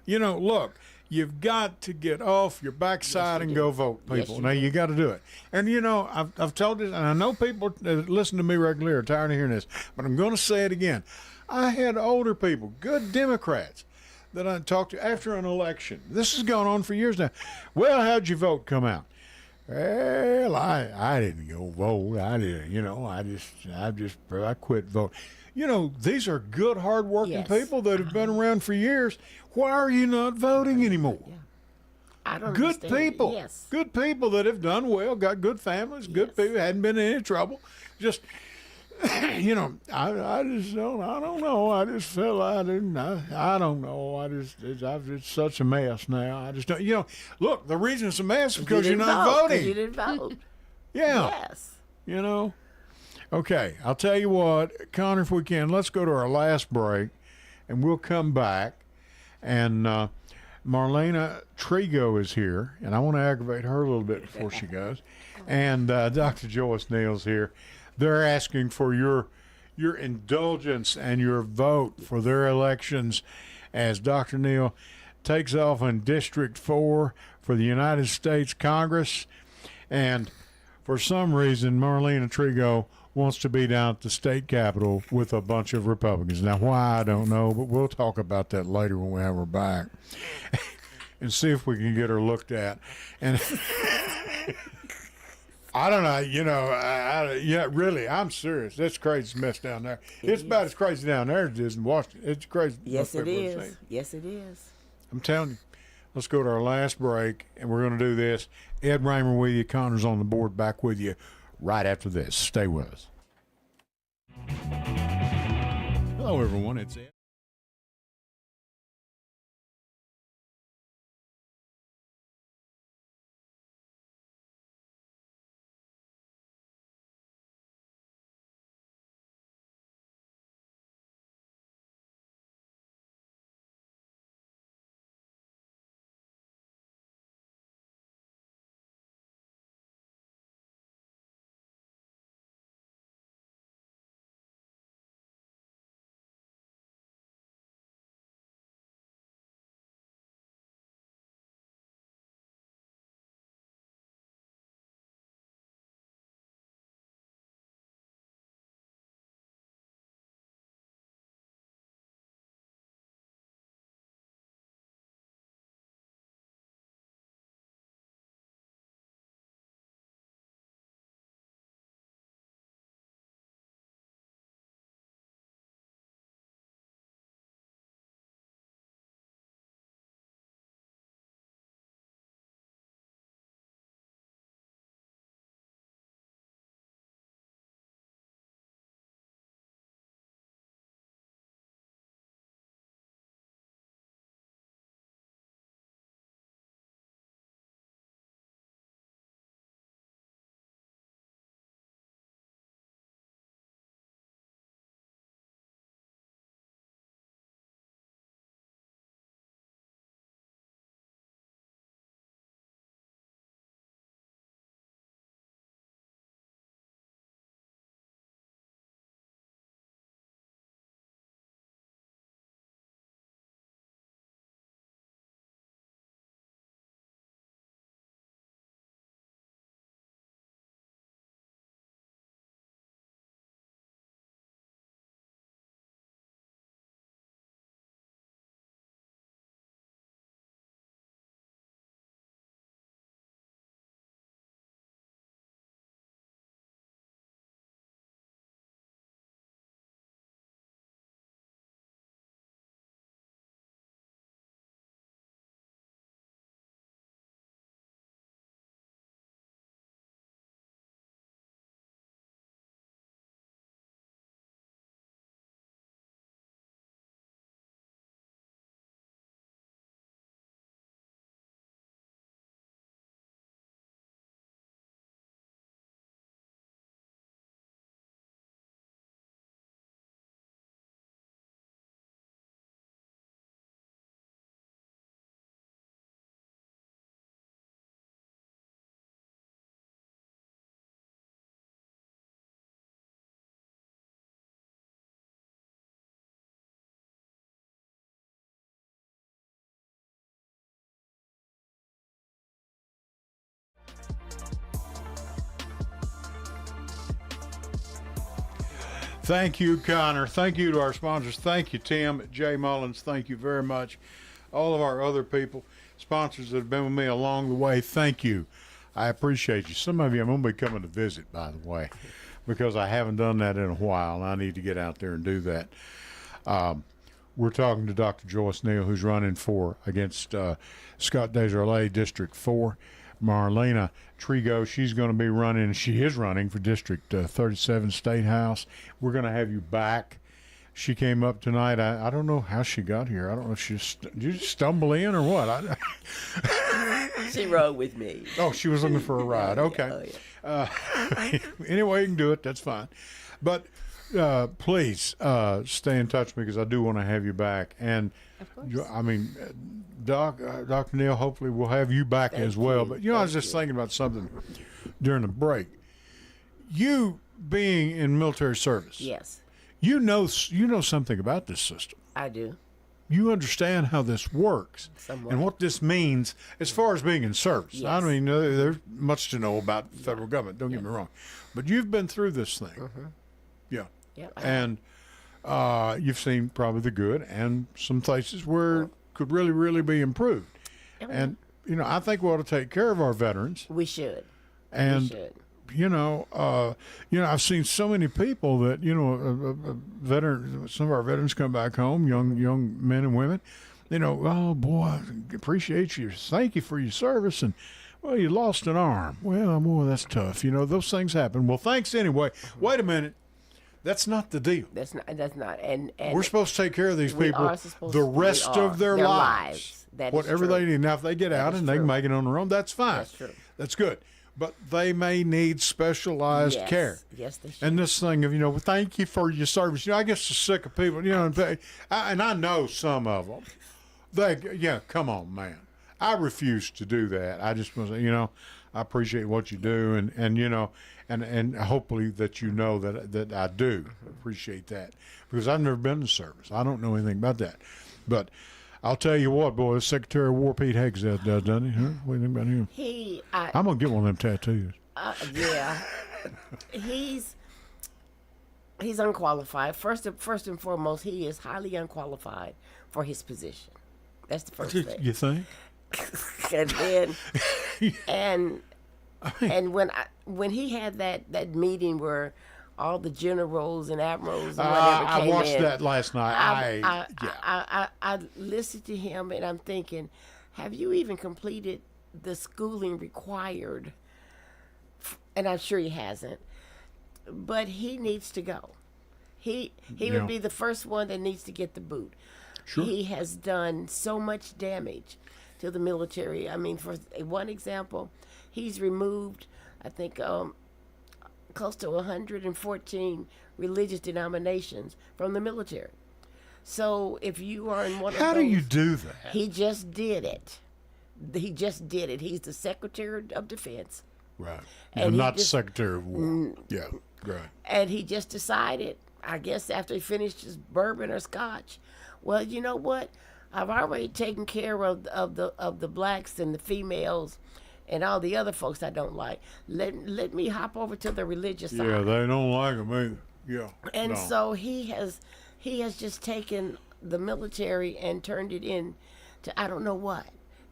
S1: Look, you've got to get off your backside and go vote,
S2: Yes,
S1: people.
S2: you
S1: Now
S2: do.
S1: you got to do it. And I've told this, and I know people that listen to me regularly are tired of hearing this, but I'm going to say it again. I had older people, good Democrats, that I talked to after an election. This has gone on for years now. Well, how'd your vote come out? Well, I didn't go vote. I didn't, I quit vote. These are good, hardworking
S2: Yes.
S1: people that have been around for years. Why are you not voting anymore?
S2: Yeah. I don't
S1: Good
S2: understand it.
S1: people.
S2: Yes.
S1: Good people that have done well, got good families, good
S2: Yes.
S1: people, hadn't been in any trouble. Just, you know, I just don't. I don't know. I just feel I didn't. I don't know. It's such a mess now. I just don't. You know, look. The reason it's a mess is because you're not voting.
S2: You didn't vote.
S1: Yeah.
S2: Yes.
S1: You know. Okay. I'll tell you what, Connor. If we can, let's go to our last break, and we'll come back. And Marlena Trigo is here, and I want to aggravate her a little bit before she goes. And Dr. Joyce Neal's here. They're asking for your indulgence and your vote for their elections as Dr. Neal takes off in District 4 for the United States Congress. And for some reason, Marlena Trigo wants to be down at the state capitol with a bunch of Republicans. Now, why, I don't know, but we'll talk about that later when we have her back and see if we can get her looked at. And I don't know, you know, yeah, really, I'm serious. That's crazy mess down there. It's about as crazy down there as it is in Washington. It's crazy.
S2: Yes, it is. Yes, it is.
S1: I'm telling you. Let's go to our last break, and we're going to do this. Ed Raymer with you. Connor's on the board, back with you right after this. Stay with us. Hello, everyone. It's Ed. Thank you, Connor. Thank you to our sponsors. Thank you, Tim, Jay Mullins. Thank you very much. All of our other people, sponsors that have been with me along the way, thank you. I appreciate you. Some of you I'm going to be coming to visit, by the way, because I haven't done that in a while, and I need to get out there and do that. We're talking to Dr. Joyce Neal, who's running against Scott Desjardins, District 4. Marlena Trigo. She's going to be running. She is running for District 37 State House. We're going to have you back. She came up tonight. I don't know how she got here. I don't know if did you just stumble in or what?
S2: She rode with me.
S1: Oh, she was looking for a ride. Okay. Any way you can do it, that's fine. But please stay in touch with me because I do want to have you back. And
S3: Of course.
S1: I mean, Dr. Neal, hopefully we'll have you back as well. But I was just thinking about something during the break. You being in military service.
S2: Yes,
S1: You know something about this system.
S2: I do.
S1: You understand how this works
S2: Somewhat.
S1: and what this means as far as being in service.
S2: Yes.
S1: I mean, there's much to know about the federal government. Don't get me wrong, but you've been through this thing. Yeah,
S2: Yeah,
S1: and you've seen probably the good and some places where it could really, really be improved. And I think we ought to take care of our veterans.
S2: we should.
S1: And
S2: we should.
S1: I've seen so many people that some of our veterans come back home, young men and women. Oh boy, I appreciate you. Thank you for your service, and well, you lost an arm. Well, boy, that's tough. Those things happen. Well, thanks anyway. Wait a minute, that's not the deal.
S2: That's not. And
S1: We're supposed to take care of these
S2: we
S1: people
S2: are supposed
S1: the
S2: to- we
S1: rest
S2: are.
S1: of their lives.
S2: That is
S1: Whatever
S2: true.
S1: they need. Now, if they get out
S2: is
S1: and they can
S2: true.
S1: make it on their own, that's fine.
S2: That's true.
S1: That's good. But they may need specialized
S2: Yes.
S1: care.
S2: Yes, they should.
S1: And this thing of, well, thank you for your service. I guess the sick of people, and I know some of them. Come on, man. I refuse to do that. I just want to say, I appreciate what you do, and hopefully that that I do appreciate that, because I've never been in the service. I don't know anything about that. But I'll tell you what, boy, the Secretary of War, Pete Heggs, does, doesn't he? Huh? What do you think about him? I'm going to get one of them tattoos.
S2: Yeah, he's unqualified. First and foremost, he is highly unqualified for his position. That's the first thing.
S1: You think?
S2: and then when he had that meeting where all the generals and admirals and whatever
S1: I
S2: came
S1: watched
S2: in,
S1: that last night.
S2: I listened to him and I'm thinking, have you even completed the schooling required? And I'm sure he hasn't. But he needs to go. He would be the first one that needs to get the boot.
S1: Sure.
S2: He has done so much damage to the military. I mean, for one example, he's removed, I think, close to 114 religious denominations from the military. So if you are in one of those...
S1: How do you do that?
S2: He just did it. He's the Secretary of Defense.
S1: Right.
S2: And
S1: Not
S2: he just-
S1: Secretary of War. Yeah, right.
S2: And he just decided, I guess after he finished his bourbon or scotch, well, you know what? I've already taken care of the blacks and the females and all the other folks I don't like. Let me hop over to the religious side.
S1: Yeah, they don't like them either. Yeah.
S2: And
S1: no.
S2: so he has just taken the military and turned it into I don't know what.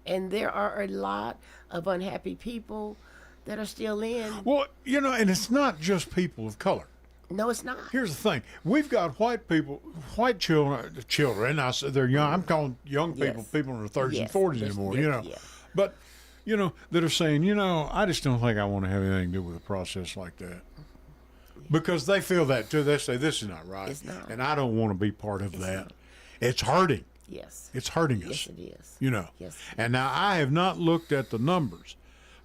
S2: And there are a lot of unhappy people that are still in.
S1: Well, and it's not just people of color.
S2: No, it's not.
S1: Here's the thing: we've got white children. I said they're young. I'm calling young people
S2: Yes.
S1: people in their 30s and
S2: Yes.
S1: 40s
S2: Yes.
S1: anymore.
S2: Yes. Yeah.
S1: But that are saying, I just don't think I want to have anything to do with a process like that, because they feel that too. They say this is not right,
S2: It's not.
S1: and I don't want to be part of that. It's hurting.
S2: Yes.
S1: It's hurting us.
S2: Yes, it is. Yes.
S1: And now I have not looked at the numbers,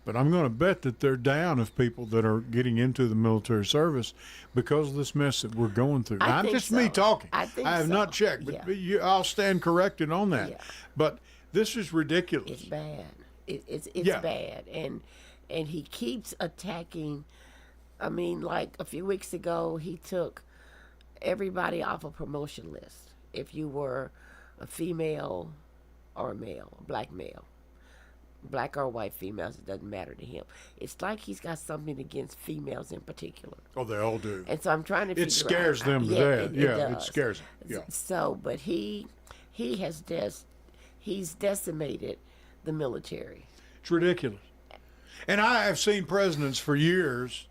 S1: but I'm going to bet that they're down of people that are getting into the military service because of this mess that we're going through.
S2: I
S1: Now,
S2: think
S1: just me
S2: so.
S1: talking.
S2: I think
S1: have
S2: so.
S1: not checked, but
S2: Yeah.
S1: I'll stand corrected on that.
S2: Yeah.
S1: But this is ridiculous.
S2: It's bad. It's
S1: Yeah.
S2: bad, and he keeps attacking. I mean, like a few weeks ago, he took everybody off a promotion list. If you were a female or a male, black or white females, it doesn't matter to him. It's like he's got something against females in particular.
S1: Oh, they all do.
S2: And so I'm trying to figure out.
S1: It scares them to death. It scares them. Yeah.
S2: So, but he's decimated the military.
S1: It's ridiculous. And I have seen presidents for years,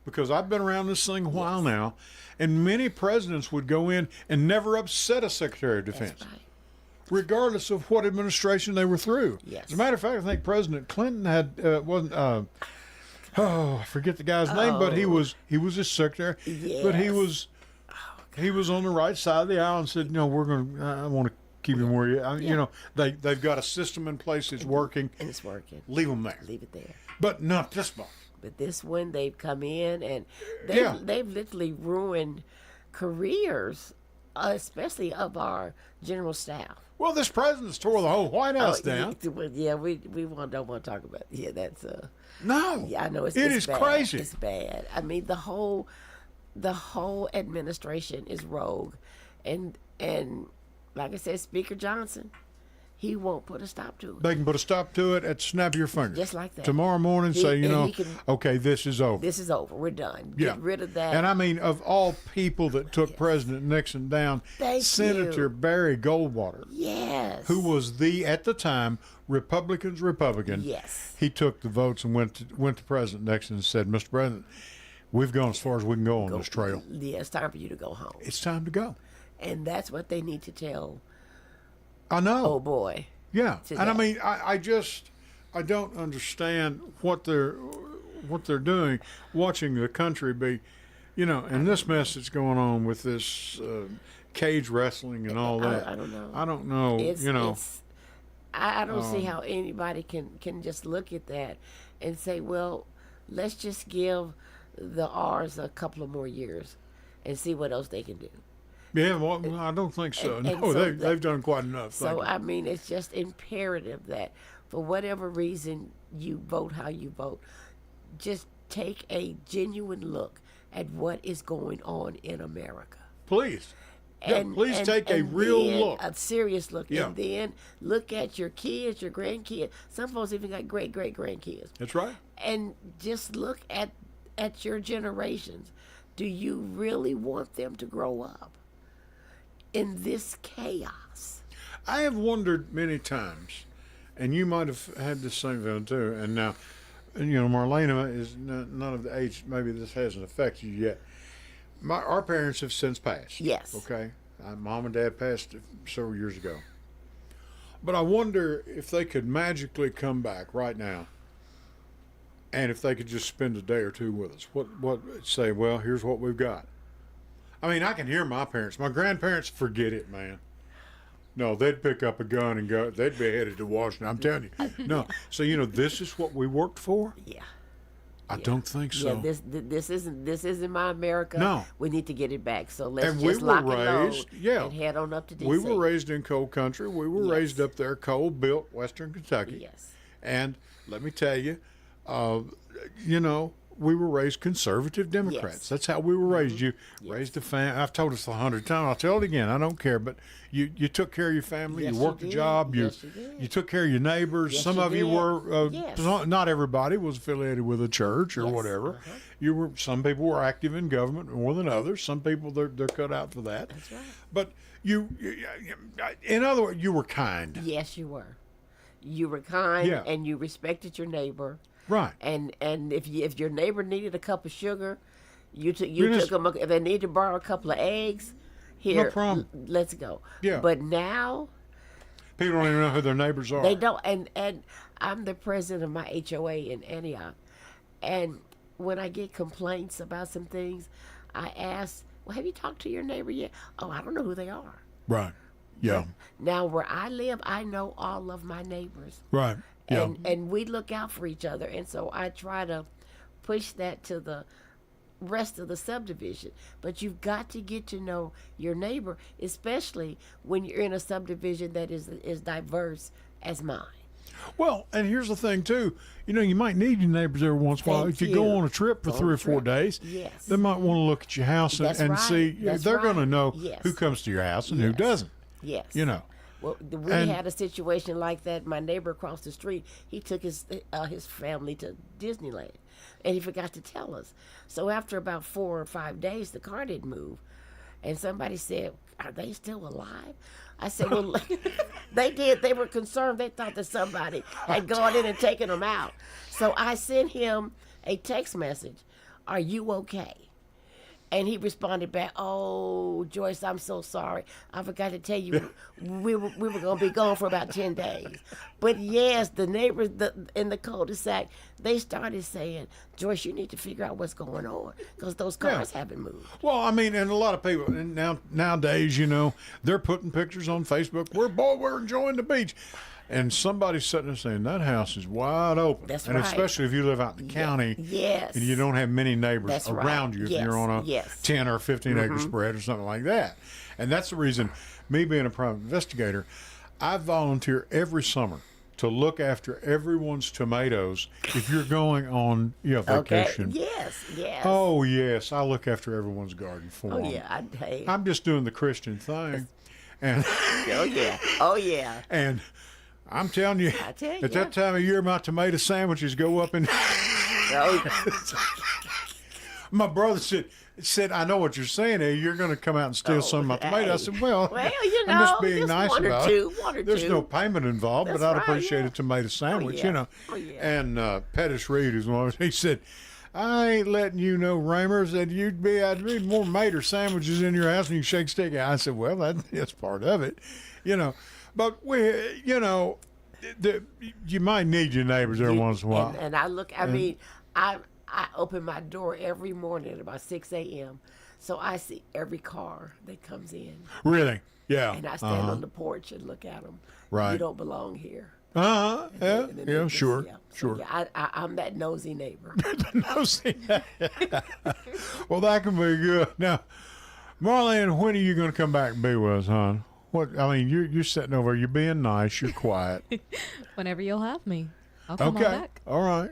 S1: because I've been around this thing a while now, and many presidents would go in and never upset a Secretary of Defense.
S2: That's right.
S1: regardless of what administration they were through.
S2: Yes.
S1: As a matter of fact, I think President Clinton had I forget the guy's name, but he was his secretary.
S2: Yes.
S1: But he was on the right side of the aisle and said, "No, I want to keep him where you know they've got a system in place that's working,
S2: And it's working.
S1: leave them there,
S2: Leave it there.
S1: but not this one."
S2: But this one, they've come in and
S1: Yeah.
S2: they've literally ruined careers, especially of our general staff.
S1: Well, this president's tore the whole White House down.
S2: Well, yeah, we don't want to talk about. Yeah, that's
S1: No,
S2: yeah, I know it's
S1: it is
S2: bad.
S1: crazy.
S2: It's bad. I mean, the whole administration is rogue, and like I said, Speaker Johnson, he won't put a stop to it.
S1: They can put a stop to it at the snap of your fingers.
S2: Just like that.
S1: Tomorrow morning,
S2: He-
S1: say,
S2: and he can-
S1: okay, this is over.
S2: This is over. We're done.
S1: Yeah.
S2: Get rid of that.
S1: And I mean, of all people that took President Nixon down,
S2: Thank
S1: Senator
S2: you.
S1: Barry Goldwater,
S2: Yes.
S1: who was at the time, Republican.
S2: Yes.
S1: He took the votes and went to President Nixon and said, "Mr. President, we've gone as far as we can go on this trail.
S2: Yeah, it's time for you to go home.
S1: It's time to go."
S2: And that's what they need to tell.
S1: I know.
S2: Oh boy.
S1: Yeah,
S2: today.
S1: and I mean, I don't understand what they're doing, watching the country be, and this mess that's going on with this cage wrestling and all that.
S2: I don't know.
S1: I don't know.
S2: I don't see how anybody can just look at that and say, well, let's just give the R's a couple of more years and see what else they can do.
S1: Yeah, well, I don't think so.
S2: and
S1: No,
S2: so
S1: they've done quite enough.
S2: So,
S1: Thank you.
S2: I mean, it's just imperative that for whatever reason you vote how you vote, just take a genuine look at what is going on in America.
S1: Please. Yeah, please take a real
S2: then
S1: look.
S2: A serious look.
S1: Yeah.
S2: And then look at your kids, your grandkids. Some folks even got great-great-grandkids.
S1: That's right.
S2: And just look at your generations. Do you really want them to grow up in this chaos?
S1: I have wondered many times, and you might have had the same feeling too. And now, Marlena is none of the age. Maybe this hasn't affected you yet. Our parents have since passed.
S2: Yes.
S1: Okay. Mom and Dad passed several years ago. But I wonder if they could magically come back right now, and if they could just spend a day or two with us. What say? Well, here's what we've got. I mean, I can hear my parents. My grandparents, forget it, man. No, they'd pick up a gun and go. They'd be headed to Washington. I'm telling you. No. So this is what we worked for.
S2: Yeah.
S1: I don't think so.
S2: Yeah, this isn't my America.
S1: No.
S2: We need to get it back. So let's
S1: And
S2: just
S1: we were
S2: lock and load
S1: raised- yeah.
S2: and head on up to D.C.
S1: We were raised in coal country. We were
S2: Yes.
S1: raised up there, coal-built Western Kentucky.
S2: Yes.
S1: And let me tell you, we were raised conservative Democrats.
S2: Yes.
S1: That's how we were raised. You raised a family. I've told us 100 times. I'll tell it again. I don't care. But you took care of your family.
S2: Yes,
S1: you
S2: you
S1: worked a
S2: did.
S1: job.
S2: Yes, you did.
S1: You took care of your neighbors.
S2: Yes,
S1: Some
S2: you
S1: of you
S2: did.
S1: were.
S2: Yes.
S1: Not everybody was affiliated with a church or
S2: Yes.
S1: whatever.
S2: Uh-huh.
S1: Some people were active in government more than others. Some people they're cut out for that.
S2: That's right.
S1: But in other words, you were kind.
S2: Yes, you were. You were kind
S1: Yeah.
S2: and you respected your neighbor.
S1: Right.
S2: And if your neighbor needed a cup of sugar, you took
S1: just-
S2: them. If they need to borrow a couple of eggs, here,
S1: No problem.
S2: let's go.
S1: Yeah.
S2: But now
S1: People don't even know who their neighbors are.
S2: they don't. And I'm the president of my HOA in Antioch, and when I get complaints about some things, I ask, "Well, have you talked to your neighbor yet?" "Oh, I don't know who they are."
S1: Right. Yeah.
S2: Now, where I live, I know all of my neighbors.
S1: Right. Yeah.
S2: And we look out for each other, and so I try to push that to the rest of the subdivision. But you've got to get to know your neighbor, especially when you're in a subdivision that is diverse as mine.
S1: Well, and here's the thing too. You might need your neighbors every once in a while.
S2: Thank
S1: If you go
S2: you.
S1: on a trip for
S2: Go on
S1: 3
S2: a
S1: or 4
S2: trip.
S1: days,
S2: Yes.
S1: they might want to look at your house
S2: That's
S1: and
S2: right.
S1: see.
S2: That's
S1: They're going to
S2: right.
S1: know
S2: Yes.
S1: who comes to your house and who
S2: Yes.
S1: doesn't.
S2: Yes. Well, we
S1: And-
S2: had a situation like that. My neighbor across the street, he took his family to Disneyland, and he forgot to tell us. So after about 4 or 5 days, the car didn't move, and somebody said, "Are they still alive?" I said, "Well, they did. They were concerned. They thought that somebody had gone in and taken them out." So I sent him a text message, "Are you okay?" And he responded back, "Oh, Joyce, I'm so sorry. I forgot to tell you we were going to be gone for about 10 days." But yes, the neighbors in the cul-de-sac, they started saying, "Joyce, you need to figure out what's going on because those cars haven't moved."
S1: Well, I mean, and a lot of people and nowadays, you know, they're putting pictures on Facebook. We're enjoying the beach. And somebody's sitting there saying, that house is wide open.
S2: That's
S1: and
S2: right.
S1: especially if you live out in the county
S2: Yes.
S1: and you don't have many neighbors
S2: That's
S1: around
S2: right.
S1: you if
S2: Yes.
S1: you're on a
S2: Yes.
S1: 10 or 15 acre spread or something like that. And that's the reason, me being a private investigator, I volunteer every summer to look after everyone's tomatoes if you're going on vacation.
S2: Okay. Yes.
S1: Oh, yes. I look after everyone's garden for them.
S2: Oh, yeah.
S1: I'm just doing the Christian thing. And
S2: Oh, yeah.
S1: And I'm telling you,
S2: I tell
S1: at
S2: ya.
S1: that time of year, my tomato sandwiches go up and my brother said, I know what you're saying. Hey, you're going to come out and steal some of my tomatoes. I said, well,
S2: you know,
S1: I'm just being
S2: just
S1: nice
S2: one or
S1: about
S2: two,
S1: it.
S2: one or
S1: There's
S2: two.
S1: no payment involved,
S2: That's
S1: but I'd
S2: right,
S1: appreciate
S2: yeah.
S1: a tomato sandwich,
S2: yeah.
S1: you know.
S2: Oh, yeah.
S1: And Pettis Reed is one of them. He said, I ain't letting you know, Raymer, that I'd be more tomato sandwiches in your house and you shake stick. I said, well, that's part of it, you know. But you might need your neighbors every once in a while.
S2: And I look, I mean, I open my door every morning at about 6 a.m. So I see every car that comes in.
S1: Really? Yeah.
S2: And I stand on the porch and look at them.
S1: Right.
S2: You don't belong here.
S1: Yeah.
S2: And then they just-
S1: Sure.
S2: yeah. So,
S1: Sure.
S2: yeah, I'm that nosy neighbor.
S1: No, see. Well, that can be good. Now, Marlene, when are you going to come back and be with us, hon? You're sitting over. You're being nice. You're quiet.
S3: Whenever you'll have me, I'll come on
S1: Okay.
S3: back.
S1: All right.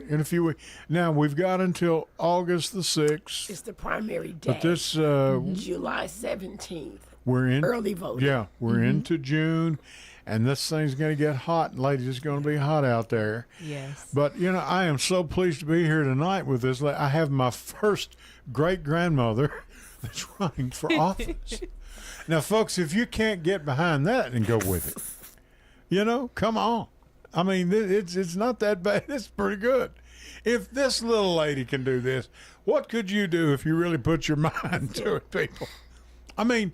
S1: In a few weeks. Now, we've got until August the 6th.
S2: It's the primary day.
S1: But this,
S2: July 17th.
S1: we're in.
S2: Early voting.
S1: Yeah, we're into June. And this thing's going to get hot. Ladies, it's going to be hot out there.
S3: Yes.
S1: But, I am so pleased to be here tonight with this. I have my first great-grandmother that's running for office. Now, folks, if you can't get behind that and go with it, come on. I mean, it's not that bad. It's pretty good. If this little lady can do this, what could you do if you really put your mind to it, people? I mean,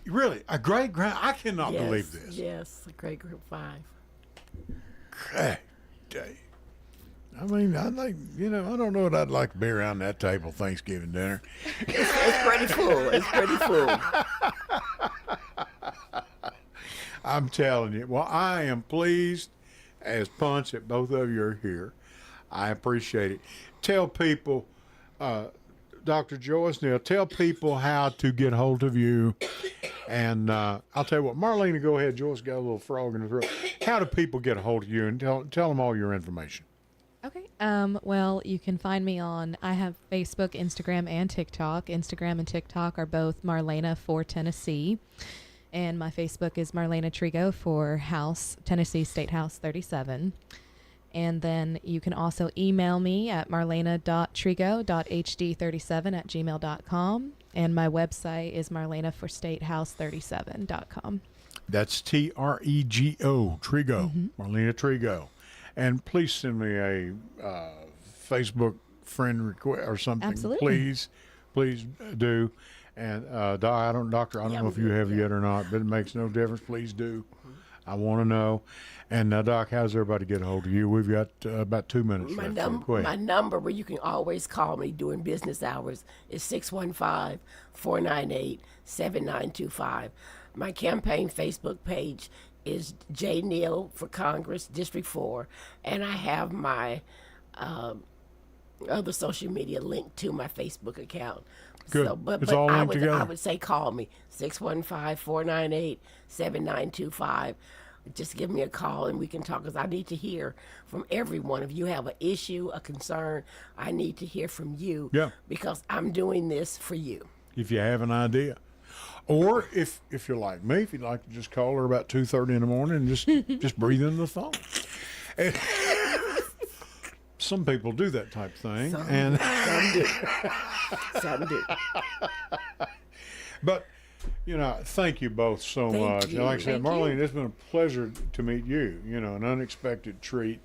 S1: really, a great-grand, I cannot believe this.
S2: Yes, a great group 5.
S1: Great day. I mean, I don't know what I'd like to be around that table Thanksgiving dinner.
S2: It's pretty full. It's pretty full.
S1: I'm telling you. Well, I am pleased as punch that both of you are here. I appreciate it. Tell people, Dr. Joyce, now tell people how to get hold of you. And I'll tell you what, Marlena, go ahead. Joyce got a little frog in her throat. How do people get a hold of you? And tell them all your information.
S3: Okay. Well, you can find me I have Facebook, Instagram, and TikTok. Instagram and TikTok are both Marlena for Tennessee. And my Facebook is Marlena Trigo for Tennessee State House 37. And then you can also email me at marlena.trigo.hd37@gmail.com. And my website is marlenaforstatehouse37.com.
S1: That's Trego, Trigo, Marlena Trigo. And please send me a Facebook friend request or something.
S3: Absolutely.
S1: Please do. And Doctor, I don't know if you have yet or not, but it makes no difference. Please do. I want to know. And Doc, how's everybody get a hold of you? We've got about 2 minutes left.
S2: My number, where you can always call me during business hours, is 615-498-7925. My campaign Facebook page is J. Neal for Congress, District 4, and I have my other social media linked to my Facebook account.
S1: Good.
S2: So, but
S1: It's all linked together.
S2: I would say call me, 615-498-7925. Just give me a call and we can talk, because I need to hear from everyone. If you have an issue, a concern, I need to hear from you.
S1: Yeah.
S2: Because I'm doing this for you.
S1: If you have an idea. Or if you're like me, if you'd like to just call her about 2:30 in the morning and just breathe into the phone. And some people do that type thing.
S2: Some do.
S1: But, thank you both so much.
S2: you.
S1: Like I said,
S3: Thank you.
S1: Marlene, it's been a pleasure to meet you, an unexpected treat.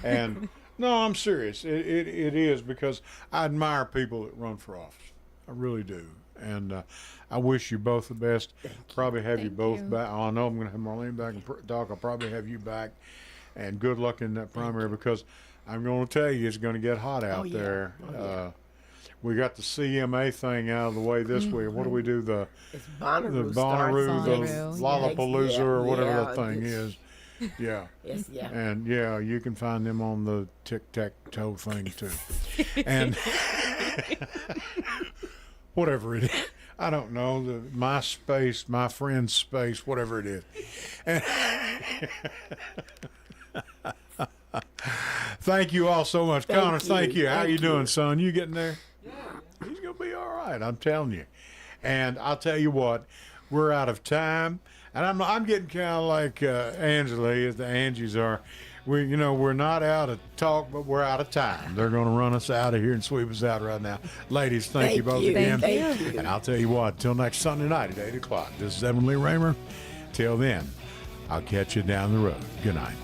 S1: And no, I'm serious. It is, because I admire people that run for office. I I really do. And I wish you both the best. Probably have you
S3: Thank
S1: both
S3: you.
S1: back. Oh, I know I'm going to have Marlene back and talk. I'll probably have you back. And good luck in that primary, because I'm going to tell you it's going to get hot out
S2: yeah.
S1: there.
S2: Oh, yeah.
S1: We got the CMA thing out of the way this week. What do we do?
S2: It's Bonnaroo.
S1: The Bonnaroo, the
S3: Bonnaroo,
S1: Lollapalooza,
S2: yeah.
S1: or whatever
S2: Yeah,
S1: that thing
S2: it's-
S1: is. Yeah.
S2: Yes, yeah.
S1: And yeah, you can find them on the tic-tac-toe thing too. And whatever it is. I don't know, the my space, my friend's space, whatever it is. And thank you all so much. Connor, thank you. How
S2: Thank
S1: you doing,
S2: you.
S1: son? You getting there? Yeah. He's going to be all right, I'm telling you. And I'll tell you what, we're out of time. And I'm getting kind of like Angela, as the Angies are. We're not out of talk, but we're out of time. They're going to run us out of here and sweep us out right now. Ladies, thank you both again.
S2: Thank you.
S1: And I'll tell you what, till next Sunday night at 8 o'clock, this is Evan Lee Raymer. Till then, I'll catch you down the road. Good night.